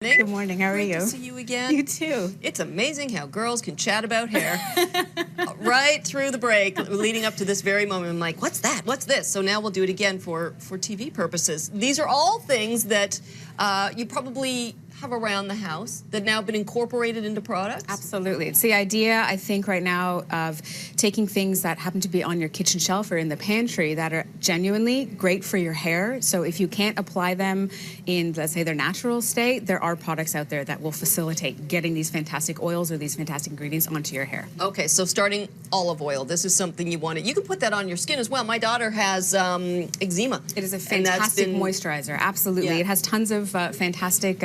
Good morning. How are you? Great to see you again. You too. It's amazing how girls can chat about hair right through the break, leading up to this very moment. I'm like, what's that? What's this? So now we'll do it again for TV purposes. These are all things that you probably have around the house that now have been incorporated into products. Absolutely. It's the idea, I think, right now of taking things that happen to be on your kitchen shelf or in the pantry that are genuinely great for your hair. So if you can't apply them in, let's say, their natural state, there are products out there that will facilitate getting these fantastic oils or these fantastic ingredients onto your hair. Okay, so starting olive oil. This is something you want to, you can put that on your skin as well. My daughter has eczema. It is a fantastic moisturizer. Absolutely. Yeah. It has tons of fantastic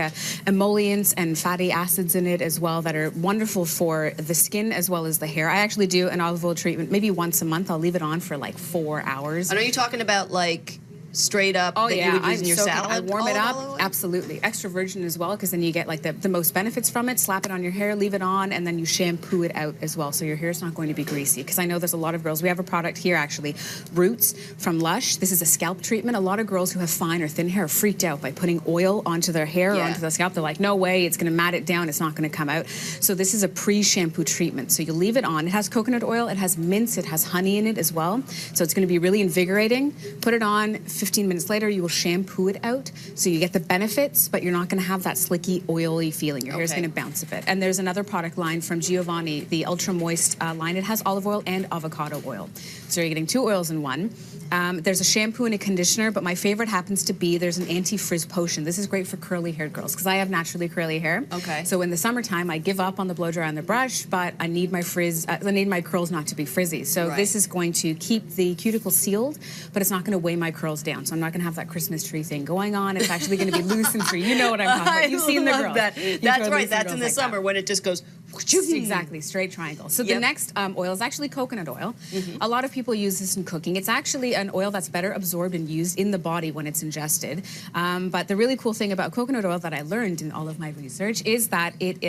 emollients and fatty acids in it as well that are wonderful for the skin as well as the hair. I actually do an olive oil treatment maybe once a month. I'll leave it on for like 4 hours. And are you talking about like straight up that you would use in your salad? I warm it up. Absolutely. Extra virgin as well, because then you get like the most benefits from it. Slap it on your hair, leave it on, and then you shampoo it out as well, so your hair's not going to be greasy. Because I know there's a lot of girls, we have a product here actually, Roots from Lush. This is a scalp treatment. A lot of girls who have fine or thin hair are freaked out by putting oil onto their hair or onto the scalp. They're like, no way, it's going to mat it down, it's not going to come out. So this is a pre-shampoo treatment. So you leave it on. It has coconut oil, it has mints, it has honey in it as well. So it's going to be really invigorating. Put it on, 15 minutes later, you will shampoo it out, so you get the benefits, but you're not going to have that slicky, oily feeling. Your hair's going to bounce a bit. And there's another product line from Giovanni, the Ultra Moist line. It has olive oil and avocado oil. So you're getting 2 oils in one. There's a shampoo and a conditioner, but my favorite happens to be there's an anti-frizz potion. This is great for curly-haired girls because I have naturally curly hair. Okay. So in the summertime, I give up on the blow dry and the brush, but I need my I need my curls not to be frizzy. So this is going to keep the cuticle sealed, but it's not going to weigh my curls down. So I'm not going to have that Christmas tree thing going on. It's actually going to be loose and free. You know what I'm talking about. You've seen the girls. That's right. That's in the summer when it just goes. Exactly, straight triangle. So the next oil is actually coconut oil. A lot of people use this in cooking. It's actually an oil that's better absorbed and used in the body when it's ingested. But the really cool thing about coconut oil that I learned in all of my research is that it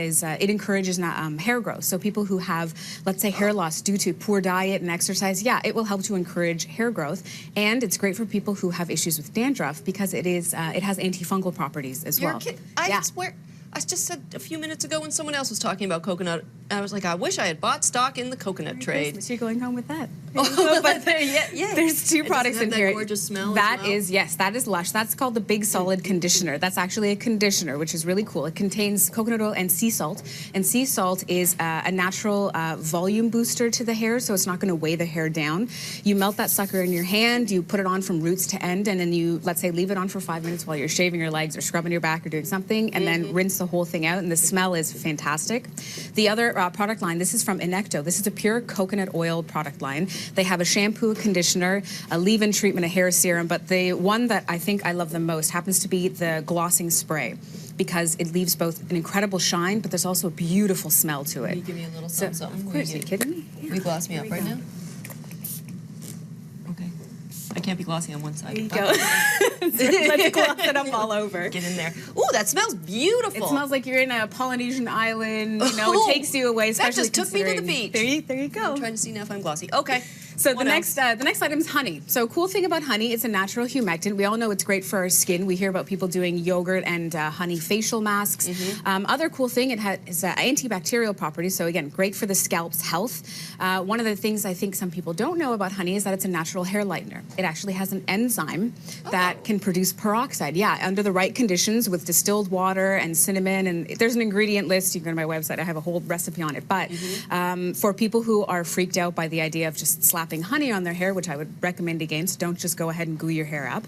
encourages hair growth. So people who have, let's say, hair loss due to poor diet and exercise, it will help to encourage hair growth. And it's great for people who have issues with dandruff because it has antifungal properties as well. I swear. I just said a few minutes ago when someone else was talking about coconut, I was like, I wish I had bought stock in the coconut trade. So you're going home with that. But there's 2 products in here. That gorgeous smell. That is, yes, that is Lush. That's called the Big Solid Conditioner. That's actually a conditioner, which is really cool. It contains coconut oil and sea salt. And sea salt is a natural volume booster to the hair, so it's not going to weigh the hair down. You melt that sucker in your hand, you put it on from roots to end, and then you, let's say, leave it on for 5 minutes while you're shaving your legs or scrubbing your back or doing something, and then rinse the whole thing out, and the smell is fantastic. The other product line, this is from Inecto. This is a pure coconut oil product line. They have a shampoo, conditioner, a leave-in treatment, a hair serum, but the one that I think I love the most happens to be the glossing spray, because it leaves both an incredible shine, but there's also a beautiful smell to it. Can you give me a little something? Of course, are you kidding me? Will you gloss me up right now? Okay. I can't be glossy on one side. There you go. Let's gloss it up all over. Get in there. Ooh, that smells beautiful. It smells like you're in a Polynesian island. You know, it takes you away. That just took me to the beach. There you go. I'm trying to see now if I'm glossy. Okay. So the next item is honey. So cool thing about honey, it's a natural humectant. We all know it's great for our skin. We hear about people doing yogurt and honey facial masks. Other cool thing, it has antibacterial properties. So again, great for the scalp's health. One of the things I think some people don't know about honey is that it's a natural hair lightener. It actually has an enzyme that can produce peroxide. Yeah, under the right conditions with distilled water and cinnamon. And there's an ingredient list. You can go to my website. I have a whole recipe on it. But for people who are freaked out by the idea of just slapping honey on their hair, which I would recommend against, don't just go ahead and glue your hair up.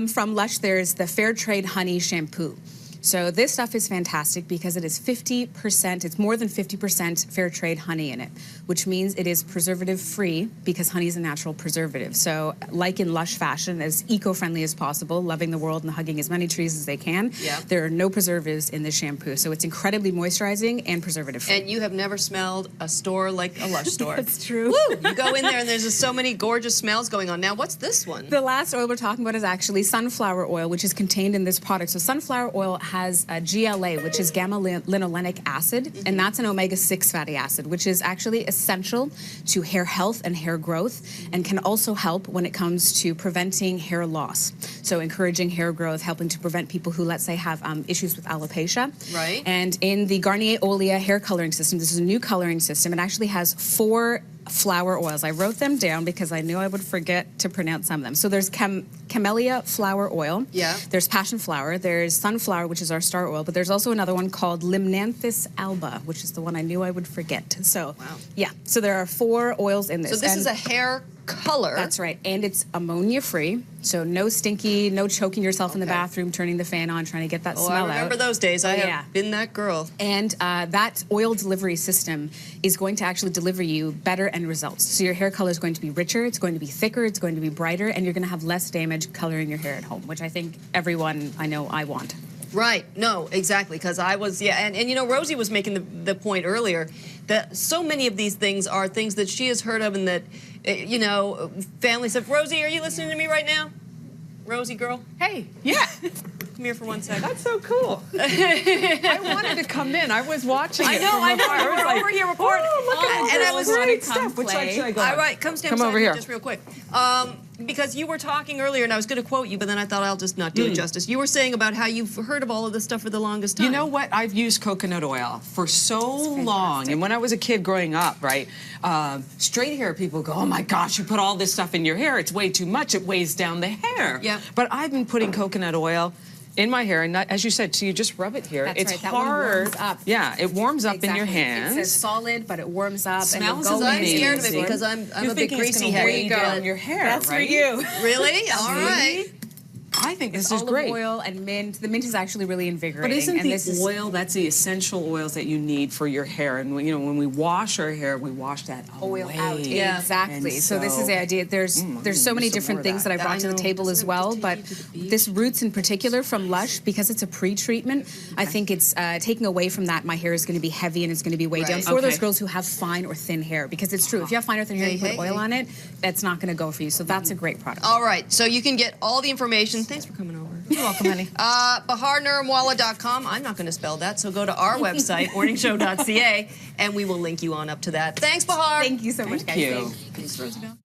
From Lush, there's the Fair Trade Honey Shampoo. So this stuff is fantastic because it is 50%, it's more than 50% fair trade honey in it, which means it is preservative free because honey is a natural preservative. So like in Lush fashion, as eco-friendly as possible, loving the world and hugging as many trees as they can, there are no preservatives in this shampoo. So it's incredibly moisturizing and preservative free. And you have never smelled a store like a Lush store. That's true. Woo! You go in there and there's just so many gorgeous smells going on. Now, what's this one? The last oil we're talking about is actually sunflower oil, which is contained in this product. So sunflower oil has GLA, which is gamma-linolenic acid, and that's an omega-6 fatty acid, which is actually essential to hair health and hair growth, and can also help when it comes to preventing hair loss. So encouraging hair growth, helping to prevent people who, let's say, have issues with alopecia. Right. And in the Garnier Olia hair coloring system, this is a new coloring system. It actually has 4 flower oils. I wrote them down because I knew I would forget to pronounce some of them. So there's camellia flower oil. Yeah. There's passion flower. There's sunflower, which is our star oil. But there's also another one called Limnanthus alba, which is the one I knew I would forget. So, wow. Yeah. So there are 4 oils in this. So this is a hair color. That's right. And it's ammonia-free. So no stinky, no choking yourself in the bathroom, turning the fan on, trying to get that smell out. I remember those days. I have been that girl. And that oil delivery system is going to actually deliver you better end results. So your hair color is going to be richer, it's going to be thicker, it's going to be brighter, and you're going to have less damage coloring your hair at home, which I think everyone I know I want. Right. No, exactly. Because I was, and you know, Rosie was making the point earlier that so many of these things are things that she has heard of and that, you know, families have. Rosie, are you listening to me right now? Rosie girl? Hey, yeah. Come here for 1 second. That's so cool. I wanted to come in. I was watching I it. know. We're over here recording. Oh, look at all and I this was great stuff. Which side should I go on? All right, come stand over here. just real quick. Because you were talking earlier, and I was going to quote you, but then I thought I'll just not do it justice. You were saying about how you've heard of all of this stuff for the longest time. You know what? I've used coconut oil for so long. And when I was a kid growing up, right, straight hair people go, oh my gosh, you put all this stuff in your hair. It's way too much. It weighs down the hair. Yeah. But I've been putting coconut oil in my hair, and not, as you said, so you just rub it here. That's it's right. That hard. one warms up. Yeah, it warms up in your hands. It's solid, but it warms up. Smells and I'm amazing. scared of it because I'm a big greasy head. head. Down your hair, That's right? for you. Really? All right. I think this is Olive great. oil and mint. The mint is actually really invigorating. But isn't and the oil, that's the essential oils that you need for your hair. And when, you know, when we wash our hair, we wash that oil away. out. Yeah. Exactly. And So this is the idea. There's so many different things that I brought to the table as well. But this roots in particular from Lush, because it's a pre-treatment, I think it's taking away from that. My hair is going to be heavy and it's going to be weighed down for those girls who have fine or thin hair. Because it's true. If you have fine or thin hair and you put oil on it, that's not going to go for you. So that's a great product. All right. So you can get all the information. Thanks for coming over. You're welcome, honey. BaharNiramwalla.com. I'm not going to spell that, so go to our website, morningshow.ca, and we will link you on up to that. Thanks, Bahar. Thank you so much, guys. Thank you. Thanks, Roosevelt.